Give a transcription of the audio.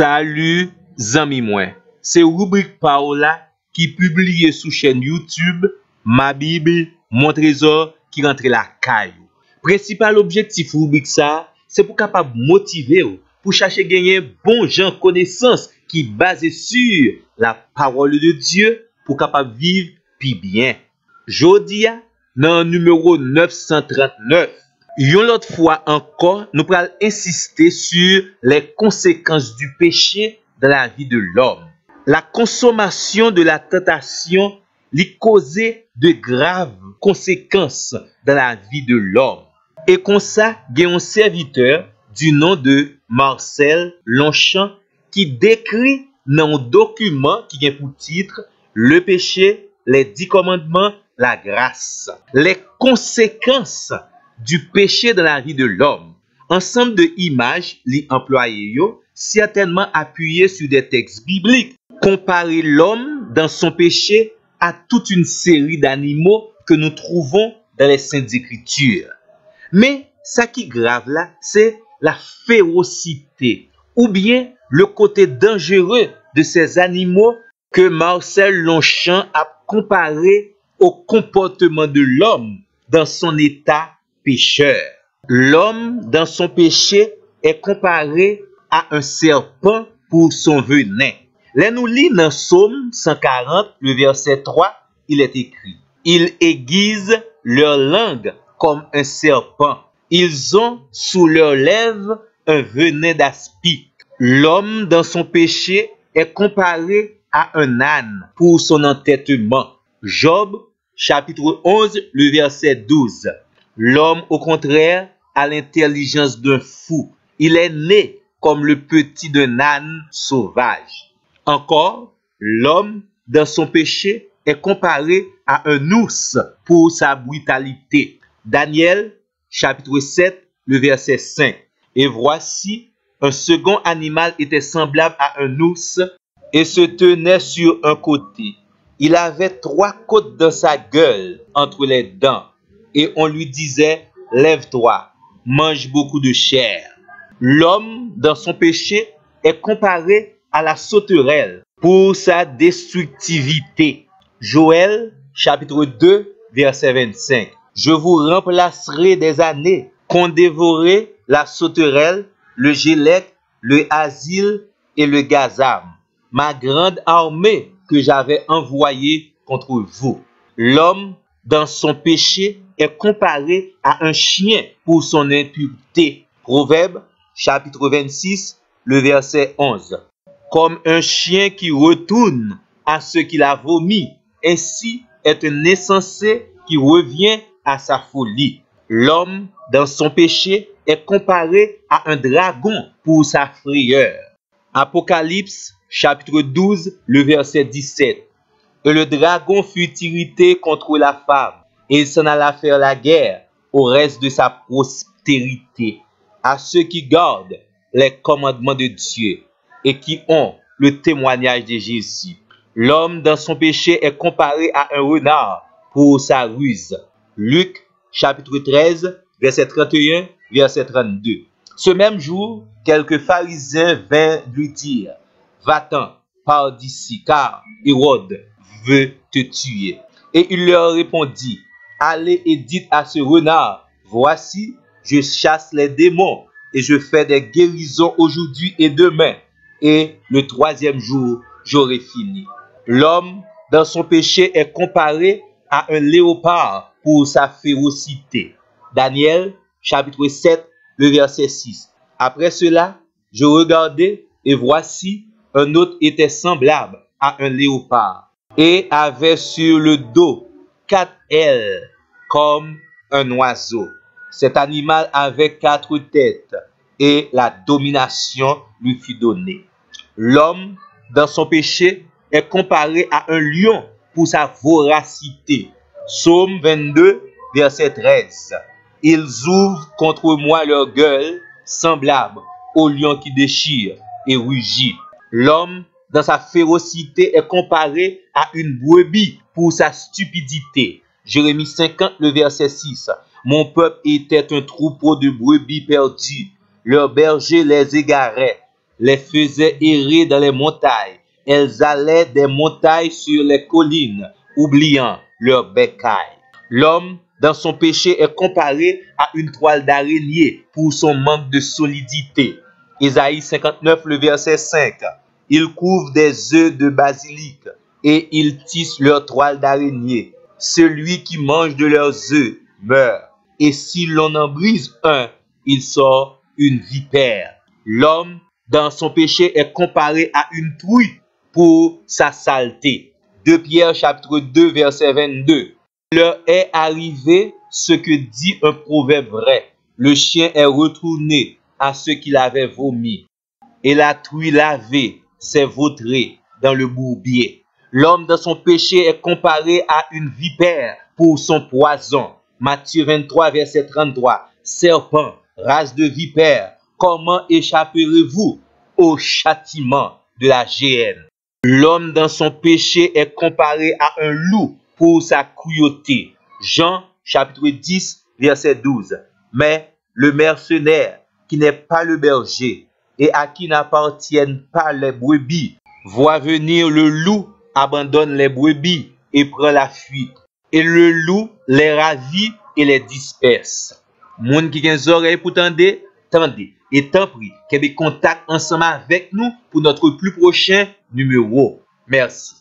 Salut, zami mwen. C'est rubrique Paola qui publie sous chaîne YouTube Ma Bible, Mon Trésor qui rentre la caille. Principal objectif rubrique ça, c'est pour capable motiver ou, pour chercher gagner bon gens connaissance qui basé sur la parole de Dieu pour capable vivre puis bien. Jodia dans numéro 939. Une autre fois encore, nous allons insister sur les conséquences du péché dans la vie de l'homme. La consommation de la tentation lui causait de graves conséquences dans la vie de l'homme. Et comme ça, il y a un serviteur du nom de Marcel Longchamp qui décrit dans un document qui a pour titre Le péché, les 10 commandements, la grâce. Les conséquences du péché dans la vie de l'homme. Ensemble de images, les employés, certainement appuyés sur des textes bibliques, comparer l'homme dans son péché à toute une série d'animaux que nous trouvons dans les Saintes Écritures. Mais, ça qui est grave là, c'est la férocité, ou bien le côté dangereux de ces animaux que Marcel Longchamp a comparé au comportement de l'homme dans son état pécheur. L'homme, dans son péché, est comparé à un serpent pour son venin. Là, nous lisons dans Psaume 140, le verset 3, il est écrit « Ils aiguisent leur langue comme un serpent. Ils ont sous leurs lèvres un venin d'aspic. » L'homme, dans son péché, est comparé à un âne pour son entêtement. Job, chapitre 11, le verset 12. L'homme, au contraire, a l'intelligence d'un fou. Il est né comme le petit d'un âne sauvage. Encore, l'homme, dans son péché, est comparé à un ours pour sa brutalité. Daniel, chapitre 7, le verset 5. Et voici, un second animal était semblable à un ours et se tenait sur un côté. Il avait 3 côtes dans sa gueule, entre les dents. Et on lui disait, lève-toi, mange beaucoup de chair. L'homme, dans son péché, est comparé à la sauterelle pour sa destructivité. Joël, chapitre 2, verset 25. Je vous remplacerai des années qu'ont dévoré la sauterelle, le gélec, le asile et le gazam, ma grande armée que j'avais envoyée contre vous. L'homme, dans son péché, est comparé à un chien pour son impureté. Proverbe, chapitre 26, le verset 11. Comme un chien qui retourne à ce qu'il a vomi, ainsi est un insensé qui revient à sa folie. L'homme, dans son péché, est comparé à un dragon pour sa frayeur. Apocalypse, chapitre 12, le verset 17. Et le dragon fut irrité contre la femme, et il s'en alla faire la guerre au reste de sa postérité, à ceux qui gardent les commandements de Dieu et qui ont le témoignage de Jésus. L'homme dans son péché est comparé à un renard pour sa ruse. Luc, chapitre 13, verset 31, verset 32. Ce même jour, quelques pharisiens vinrent lui dire, « Va-t'en, pars d'ici, car Hérode veut te tuer. » Et il leur répondit, « Allez et dites à ce renard, voici, je chasse les démons et je fais des guérisons aujourd'hui et demain, et le 3e jour, j'aurai fini. » L'homme, dans son péché, est comparé à un léopard pour sa férocité. Daniel, chapitre 7, le verset 6. Après cela, je regardai, et voici, un autre était semblable à un léopard, et avait sur le dos 4 ailes, comme un oiseau. Cet animal avait 4 têtes, et la domination lui fut donnée. L'homme, dans son péché, est comparé à un lion pour sa voracité. Psaume 22, verset 13. Ils ouvrent contre moi leur gueule, semblable au lion qui déchire et rugit. L'homme, dans sa férocité, est comparé à une brebis pour sa stupidité. Jérémie 50, le verset 6. Mon peuple était un troupeau de brebis perdues. Leurs bergers les égaraient. les faisait errer dans les montagnes. Elles allaient des montagnes sur les collines, oubliant leur bécaille. L'homme, dans son péché, est comparé à une toile d'araignée pour son manque de solidité. Ésaïe 59, le verset 5. Ils couvrent des œufs de basilic et ils tissent leur toile d'araignée. Celui qui mange de leurs œufs meurt. Et si l'on en brise un, il sort une vipère. L'homme, dans son péché, est comparé à une truie pour sa saleté. 2 Pierre chapitre 2, verset 22. Il leur est arrivé ce que dit un proverbe vrai. Le chien est retourné à ce qu'il avait vomi, et la truie lavée s'est vautrée dans le bourbier. L'homme dans son péché est comparé à une vipère pour son poison. Matthieu 23, verset 33. Serpent, race de vipère, comment échapperez-vous au châtiment de la géhenne? L'homme dans son péché est comparé à un loup pour sa cruauté. Jean chapitre 10, verset 12. Mais le mercenaire qui n'est pas le berger et à qui n'appartiennent pas les brebis, voit venir le loup, abandonne les brebis et prend la fuite. Et le loup les ravit et les disperse. Moun qui gen oreilles pour tendre, tendez. Et tant pis, qu'il y ait des contacts ensemble avec nous pour notre plus prochain numéro. Merci.